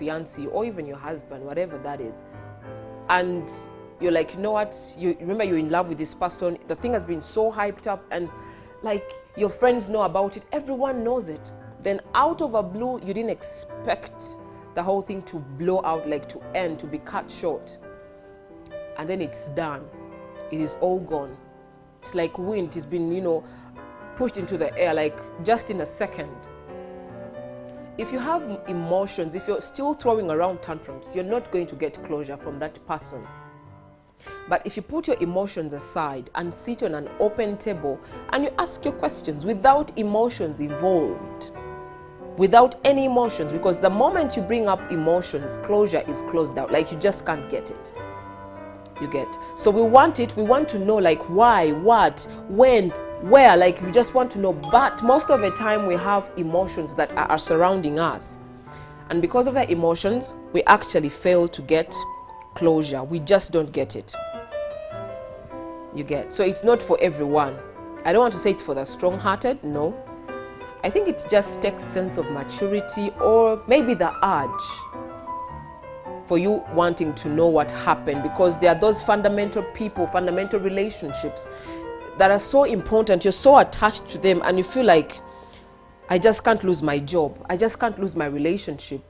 fiancé or even your husband, whatever that is, and you're like, you know what, you remember you're in love with this person, the thing has been so hyped up, and like your friends know about it, everyone knows it. Then out of a blue, you didn't expect the whole thing to blow out, like to end, to be cut short. And then it's done. It is all gone. It's like wind. It's been, pushed into the air, like just in a second. If you have emotions, if you're still throwing around tantrums, you're not going to get closure from that person. But if you put your emotions aside and sit on an open table and you ask your questions without emotions involved, without any emotions, because the moment you bring up emotions, closure is closed out. Like you just can't get it. You get. So we want it. We want to know like why, what, when, where. Like we just want to know. But most of the time we have emotions that are surrounding us. And because of the emotions, we actually fail to get closure. We just don't get it. You get. So it's not for everyone. I don't want to say it's for the strong-hearted. No. I think it just takes sense of maturity or maybe the urge for you wanting to know what happened, because there are those fundamental people, fundamental relationships that are so important. You're so attached to them and you feel like, I just can't lose my job. I just can't lose my relationship.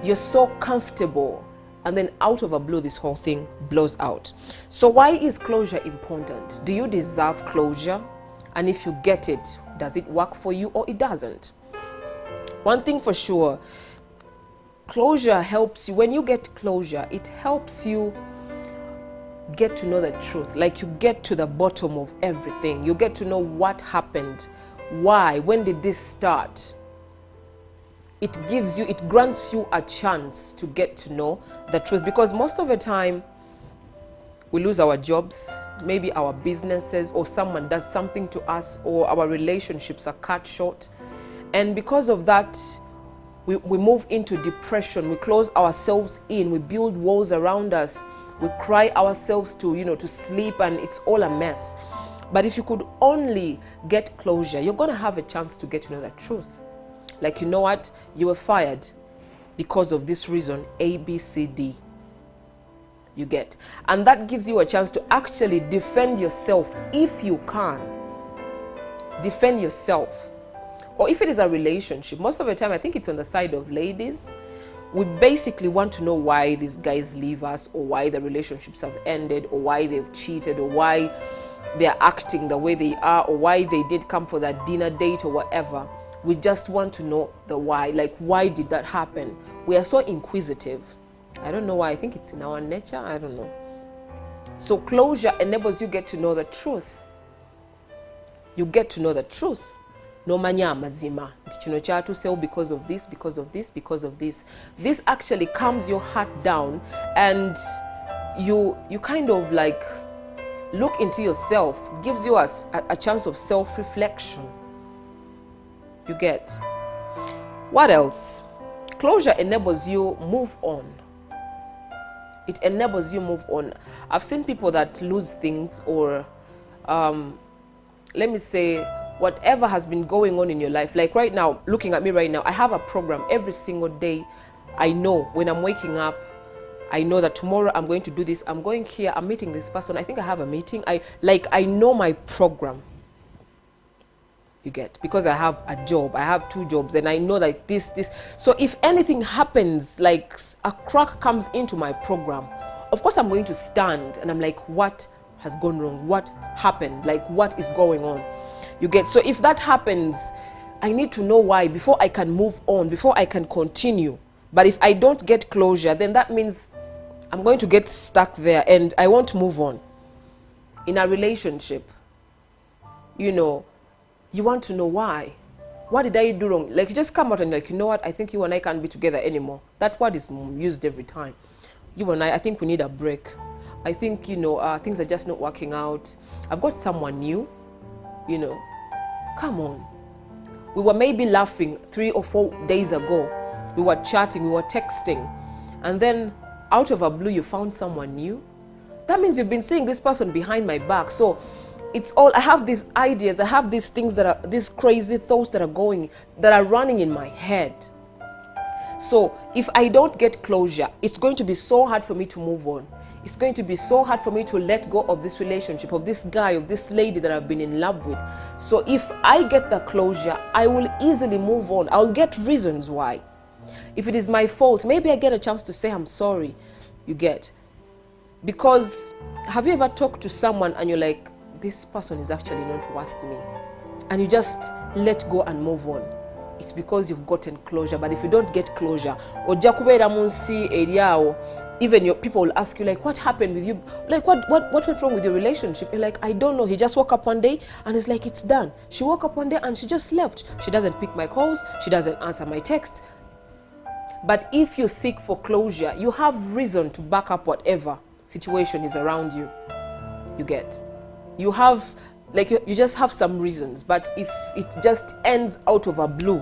You're so comfortable. And then out of a blue, this whole thing blows out. So why is closure important? Do you deserve closure? And if you get it, does it work for you or it doesn't? One thing for sure, closure helps you. When you get closure, it helps you get to know the truth. Like you get to the bottom of everything. You get to know what happened. Why? When did this start? It grants you a chance to get to know the truth. Because most of the time, we lose our jobs, maybe our businesses, or someone does something to us, or our relationships are cut short. And because of that, we move into depression. We close ourselves in. We build walls around us. We cry ourselves to sleep, and it's all a mess. But if you could only get closure, you're going to have a chance to get to know the truth. Like, you know what? You were fired because of this reason, A, B, C, D. You get. And that gives you a chance to actually defend yourself if you can. Defend yourself. Or if it is a relationship, most of the time I think it's on the side of ladies. We basically want to know why these guys leave us, or why the relationships have ended, or why they've cheated, or why they're acting the way they are, or why they did come for that dinner date or whatever. We just want to know the why. Like, why did that happen? We are so inquisitive. I don't know why. I think it's in our nature. I don't know. So closure enables you get to know the truth. You get to know the truth. No manya mazima. Because of this, because of this, because of this. This actually calms your heart down, and you kind of like look into yourself. Gives you a chance of self-reflection. You get. What else? Closure enables you move on. It enables you move on. I've seen people that lose things, or let me say, whatever has been going on in your life. Like right now, looking at me right now, I have a program every single day. I know when I'm waking up, I know that tomorrow I'm going to do this. I'm going here, I'm meeting this person. I think I have a meeting. I know my program. You get, because I have a job, I have 2 jobs, and I know that this. So if anything happens, like a crack comes into my program, of course I'm going to stand and I'm like, what has gone wrong? What happened? Like, what is going on? You get. So if that happens, I need to know why before I can move on, before I can continue. But if I don't get closure, then that means I'm going to get stuck there and I won't move on. In a relationship, you want to know why. What did I do wrong? Like, you just come out and like, you know what? I think you and I can't be together anymore. That word is used every time. You and I think we need a break. I think, things are just not working out. I've got someone new, Come on. We were maybe laughing 3 or 4 days ago. We were chatting, we were texting. And then out of a blue, you found someone new. That means you've been seeing this person behind my back. So it's all, I have these ideas, I have these things these crazy thoughts that are running in my head. So if I don't get closure, it's going to be so hard for me to move on. It's going to be so hard for me to let go of this relationship, of this guy, of this lady that I've been in love with. So if I get the closure, I will easily move on. I'll get reasons why. If it is my fault, maybe I get a chance to say I'm sorry. You get? Because have you ever talked to someone and you're like, this person is actually not worth me, and you just let go and move on? It's because you've gotten closure. But if you don't get closure, even your people will ask you, like, what happened with you? Like, what went wrong with your relationship? You're like, I don't know. He just woke up one day and it's like, it's done. She woke up one day and she just left. She doesn't pick my calls. She doesn't answer my texts. But if you seek for closure, you have reason to back up whatever situation is around you. You get? You have, like, you just have some reasons. But if it just ends out of a blue,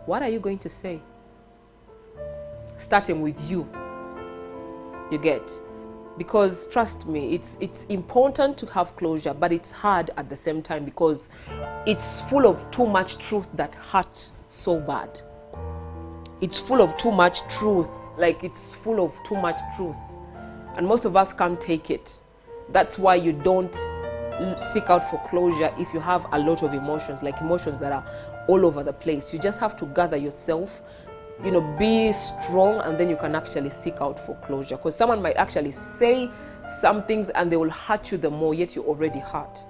what are you going to say? Starting with you. You get? Because trust me, it's important to have closure, but it's hard at the same time because it's full of too much truth that hurts so bad. It's full of too much truth. Like, it's full of too much truth. And most of us can't take it. That's why you don't seek out for closure if you have a lot of emotions, like emotions that are all over the place. You just have to gather yourself, you know, be strong, and then you can actually seek out for closure. Because someone might actually say some things and they will hurt you the more, yet you're already hurt.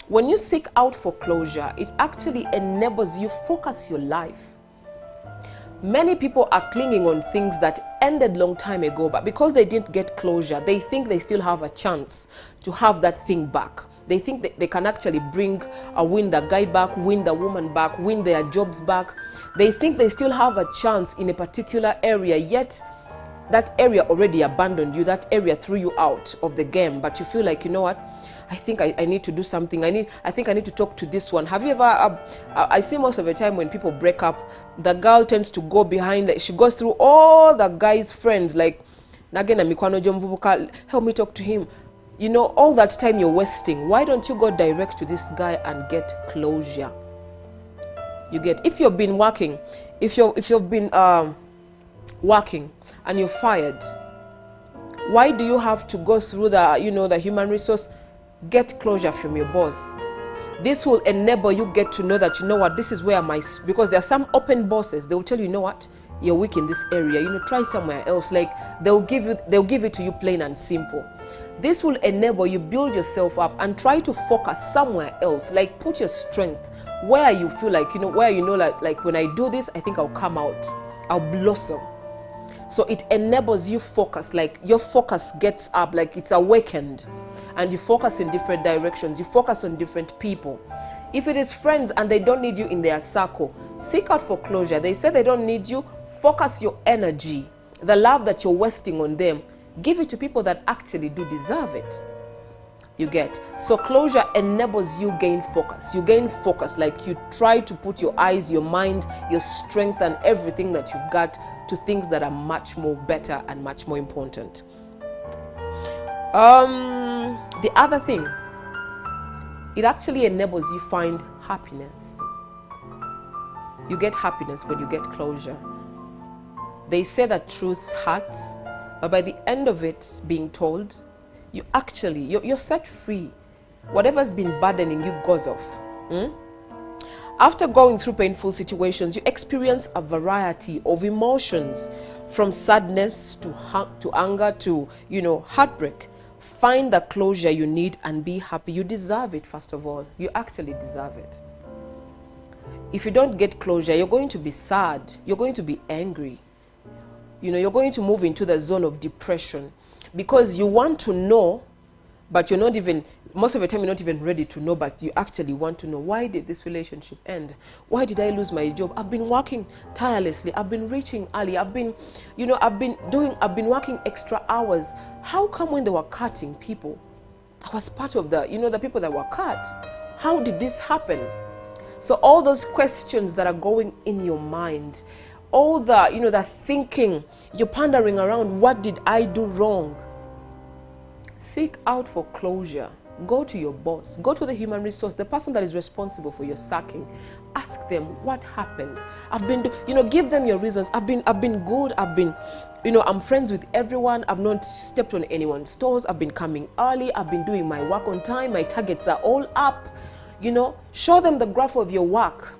When you seek out for closure, it actually enables you focus your life. Many people are clinging on things that ended long time ago, but because they didn't get closure, they think they still have a chance to have that thing back. They think that they can actually win the guy back, win the woman back, win their jobs back. They think they still have a chance in a particular area, yet that area already abandoned you. That area threw you out of the game. But you feel like, you know what? I think I need to do something. I think I need to talk to this one. Have you ever, I see most of the time when people break up, the girl tends to go behind, she goes through all the guy's friends, like, Nagena Mikwano Jomvubuka, help me talk to him. You know, all that time you're wasting. Why don't you go direct to this guy and get closure? You get? If you've been working, if you've been working and you're fired, why do you have to go through the, you know, the human resource? Get closure from your boss. This will enable you get to know that, you know what, this is where because there are some open bosses, they will tell you, you know what, you're weak in this area, you know, try somewhere else. Like, they'll give it to you plain and simple. This will enable you build yourself up and try to focus somewhere else. Like, put your strength where you feel like, you know, where you know, like when I do this, I think I'll come out, I'll blossom. So it enables you focus, like your focus gets up, like it's awakened, and you focus in different directions. You focus on different people. If it is friends and they don't need you in their circle, seek out for closure. They say they don't need you, focus your energy, the love that you're wasting on them, give it to people that actually do deserve it. You get? So closure enables you gain focus. You gain focus, like you try to put your eyes, your mind, your strength and everything that you've got to things that are much more better and much more important. The other thing, it actually enables you find happiness. You get happiness when you get closure. They say that truth hurts, but by the end of it being told, you're set free. Whatever's been burdening you goes off. After going through painful situations, you experience a variety of emotions, from sadness to anger to, you know, heartbreak. Find the closure you need and be happy. You deserve it, first of all. You actually deserve it. If you don't get closure, you're going to be sad. You're going to be angry. You know, you're going to move into the zone of depression because you want to know, but you're not even, most of the time you're not even ready to know, but you actually want to know, why did this relationship end? Why did I lose my job? I've been working tirelessly. I've been reaching early. I've been working extra hours. How come when they were cutting people, I was part of the, you know, the people that were cut? How did this happen? So all those questions that are going in your mind, all the, you know, the thinking, you're pondering around, what did I do wrong? Seek out for closure. Go to your boss. Go to the human resource, the person that is responsible for your sacking. ask them what happened. I've been, give them your reasons. I've been good. I'm friends with everyone. I've not stepped on anyone's toes. I've been coming early. I've been doing my work on time. My targets are all up. Show them the graph of your work.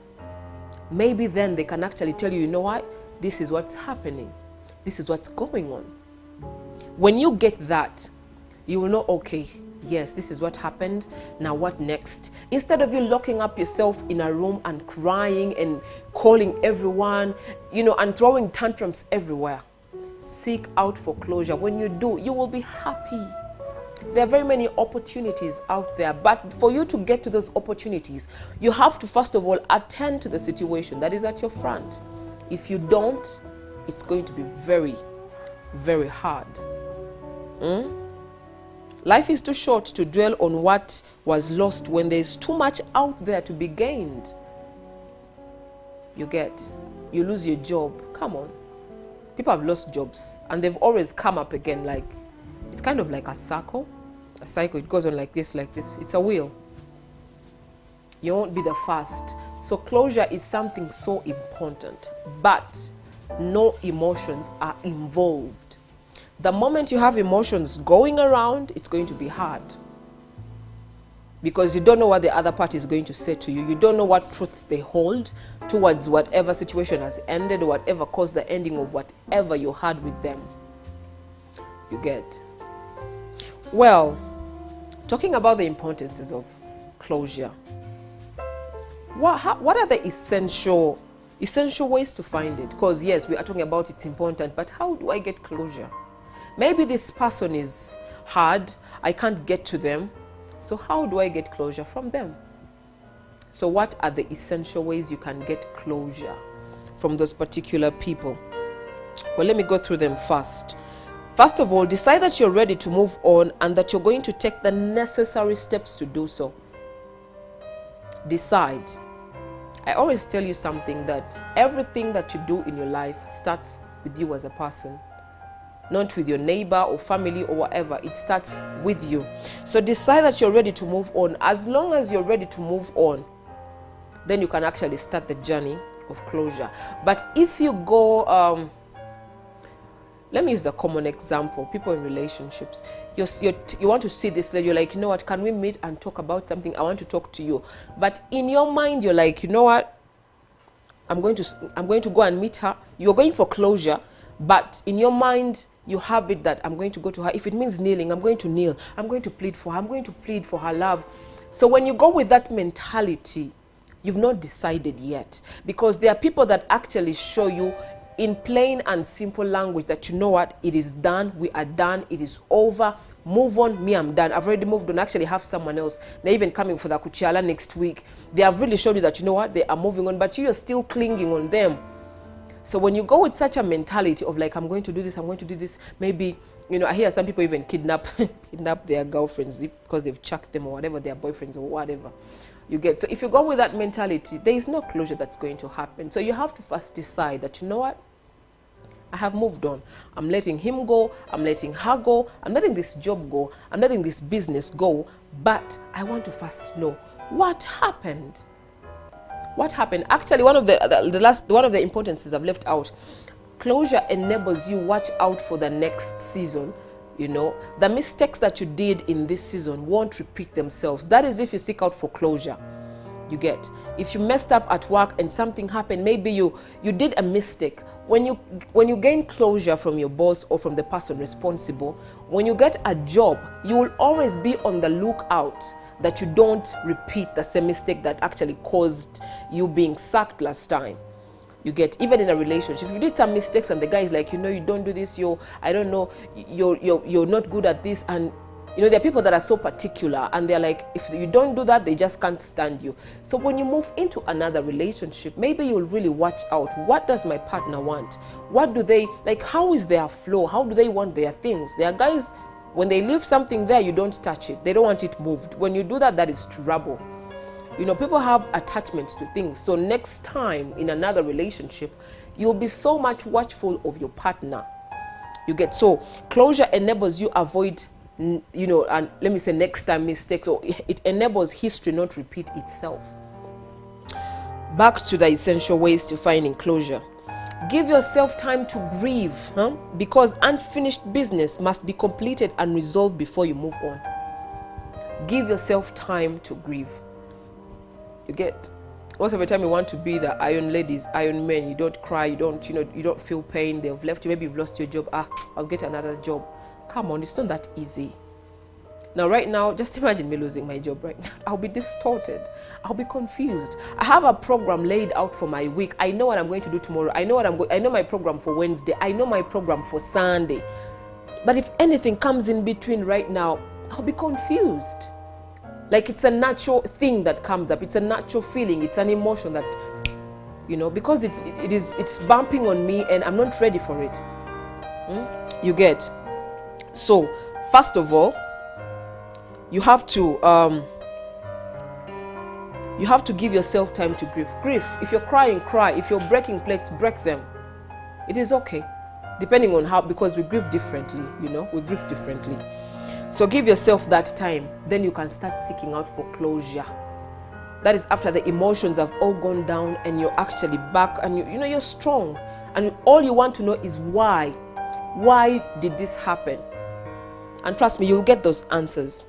Maybe then they can actually tell you, you know what? This is what's happening. This is what's going on. When you get that, you will know, okay, yes, this is what happened. Now what next? Instead of you locking up yourself in a room and crying and calling everyone, and throwing tantrums everywhere, seek out for closure. When you do, you will be happy. There are very many opportunities out there, but for you to get to those opportunities, you have to first of all attend to the situation that is at your front. If you don't, it's going to be very, very hard. Life is too short to dwell on what was lost when there's too much out there to be gained. You lose your job. Come on. People have lost jobs and they've always come up again. Like, it's kind of like a cycle. It goes on like this. It's a wheel. You won't be the first. So closure is something so important, but no emotions are involved. The moment you have emotions going around, it's going to be hard. Because you don't know what the other party is going to say to you. You don't know what truths they hold towards whatever situation has ended, or whatever caused the ending of whatever you had with them. You get? Well, talking about the importances of closure. What are the essential ways to find it? Because yes, we are talking about it's important, but how do I get closure? Maybe this person is hard, I can't get to them. So how do I get closure from them? So what are the essential ways you can get closure from those particular people? Well, let me go through them first. First of all, decide that you're ready to move on and that you're going to take the necessary steps to do so. Decide. I always tell you something, that everything that you do in your life starts with you as a person. Not with your neighbor or family or whatever. It starts with you. So decide that you're ready to move on. As long as you're ready to move on, then you can actually start the journey of closure. But if you go, let me use the common example. People in relationships. You want to see this lady. You're like, you know what? Can we meet and talk about something? I want to talk to you. But in your mind, you're like, you know what? I'm going to go and meet her. You're going for closure. But in your mind, you have it that I'm going to go to her. If it means kneeling, I'm going to kneel. I'm going to plead for her. I'm going to plead for her love. So when you go with that mentality, you've not decided yet. Because there are people that actually show you in plain and simple language that, you know what, it is done. We are done. It is over. Move on. Me, I'm done. I've already moved on. Actually have someone else. They're even coming for the kuchiala next week. They have really showed you that, you know what, they are moving on. But you're still clinging on them. So when you go with such a mentality of like, I'm going to do this, I'm going to do this, maybe, I hear some people even kidnap their girlfriends because they've chucked them or whatever, their boyfriends or whatever. You get? So if you go with that mentality, there is no closure that's going to happen. So you have to first decide that, you know what? I have moved on. I'm letting him go. I'm letting her go. I'm letting this job go. I'm letting this business go. But I want to first know what happened. What happened? Actually, one of the importances I've left out. Closure enables you watch out for the next season. The mistakes that you did in this season won't repeat themselves. That is if you seek out for closure. You get? If you messed up at work and something happened, maybe you did a mistake. When you gain closure from your boss or from the person responsible, when you get a job, you will always be on the lookout that you don't repeat the same mistake that actually caused you being sacked last time. You get? Even in a relationship, if you did some mistakes and the guy is like, you don't do this, you're not good at this, and there are people that are so particular and they're like, if you don't do that, they just can't stand you. So when you move into another relationship, maybe you'll really watch out. What does my partner want? What do they like? How is their flow? How do they want their things? There are guys, when they leave something there, you don't touch it. They don't want it moved. When you do that, that is trouble. People have attachments to things. So next time in another relationship, you'll be so much watchful of your partner. You get? So closure enables you avoid, and let me say next time mistakes, or it enables history not repeat itself. Back to the essential ways to finding closure. Give yourself time to grieve, because unfinished business must be completed and resolved before you move on. Give yourself time to grieve. You get, most of the time you want to be the iron ladies, iron men. You don't cry, you don't feel pain. They've left you, maybe you've lost your job. I'll get another job. Come on, it's not that easy. Now, right now, just imagine me losing my job right now. I'll be distorted. I'll be confused. I have a program laid out for my week. I know what I'm going to do tomorrow. I know my program for Wednesday. I know my program for Sunday. But if anything comes in between right now, I'll be confused. Like, it's a natural thing that comes up. It's a natural feeling. It's an emotion that, because it's bumping on me and I'm not ready for it. You get? So, first of all, you have to give yourself time to grieve. Grief. If you're crying, cry. If you're breaking plates, break them. It is okay, depending on how, because we grieve differently. We grieve differently. So give yourself that time. Then you can start seeking out for closure. That is after the emotions have all gone down and you're actually back and you're strong. And all you want to know is why. Why did this happen? And trust me, you'll get those answers.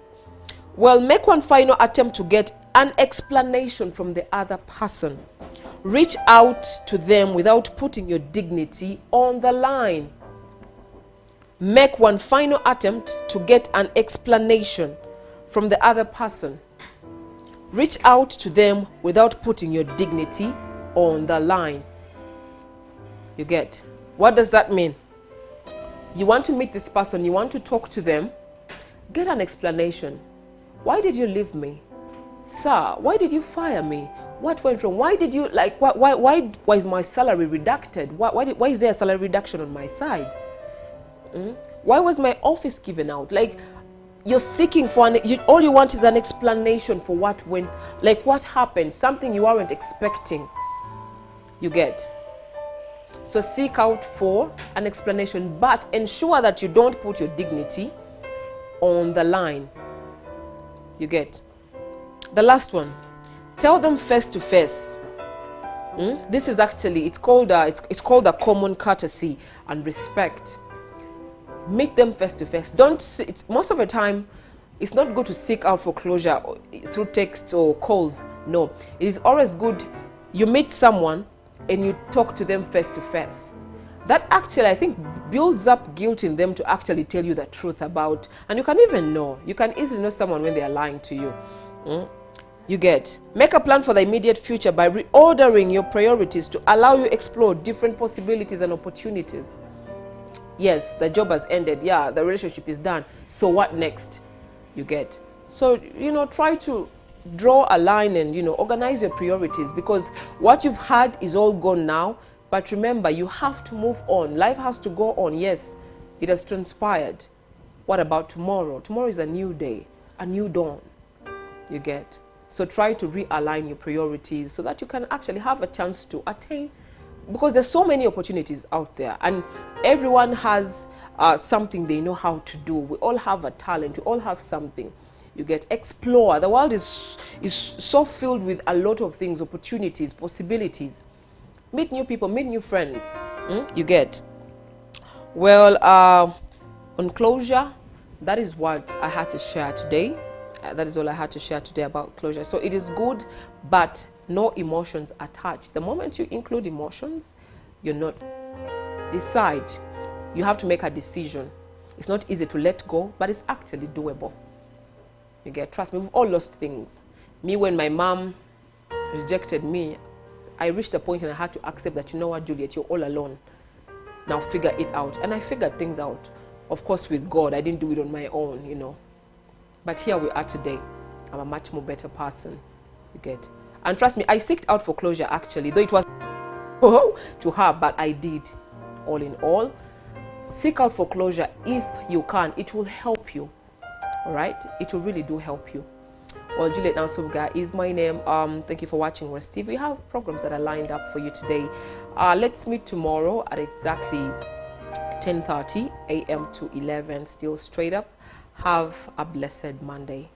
Well, make one final attempt to get an explanation from the other person. Reach out to them without putting your dignity on the line. Make one final attempt to get an explanation from the other person. Reach out to them without putting your dignity on the line. You get? What does that mean? You want to meet this person, you want to talk to them, get an explanation. Why did you leave me? Sir, why did you fire me? What went wrong? Why did you, why is my salary reducted? Why is there a salary reduction on my side? Why was my office given out? Like, you're seeking for all you want is an explanation for what went, what happened, something you aren't expecting. You get? So seek out for an explanation, but ensure that you don't put your dignity on the line. You get? The last one, tell them face to face. This is actually, it's called a common courtesy and respect. Meet them face to face. Most of the time, it's not good to seek out for closure through texts or calls. No, it is always good you meet someone and you talk to them face to face. That actually, I think, builds up guilt in them to actually tell you the truth about, and you can easily know someone when they are lying to you. You get? Make a plan for the immediate future by reordering your priorities to allow you explore different possibilities and opportunities. Yes, the job has ended. Yeah, the relationship is done. So what next? You get? So, try to draw a line and, organize your priorities, because what you've had is all gone now. But remember, you have to move on. Life has to go on. Yes, it has transpired. What about tomorrow? Tomorrow is a new day, a new dawn. You get? So try to realign your priorities so that you can actually have a chance to attain, because there's so many opportunities out there and everyone has something they know how to do. We all have a talent. We all have something. You get? Explore. The world is so filled with a lot of things, opportunities, possibilities. Meet new people, meet new friends. You get? Well, on closure, that is what I had to share today. That is all I had to share today about closure. So it is good, but no emotions attached. The moment you include emotions, you're not. Decide. You have to make a decision. It's not easy to let go, but it's actually doable. You get? Trust me, we've all lost things. Me, when my mom rejected me, I reached a point and I had to accept that, you know what, Juliet, you're all alone. Now figure it out. And I figured things out. Of course, with God, I didn't do it on my own, But here we are today. I'm a much more better person. You get? And trust me, I sought out for closure actually, though it was to her, but I did. All in all, seek out for closure if you can. It will help you. All right? It will really do help you. Well, Juliet Nansubga is my name. Thank you for watching Resttv. We have programs that are lined up for you today. Let's meet tomorrow at exactly 10:30 a.m. to 11, still straight up. Have a blessed Monday.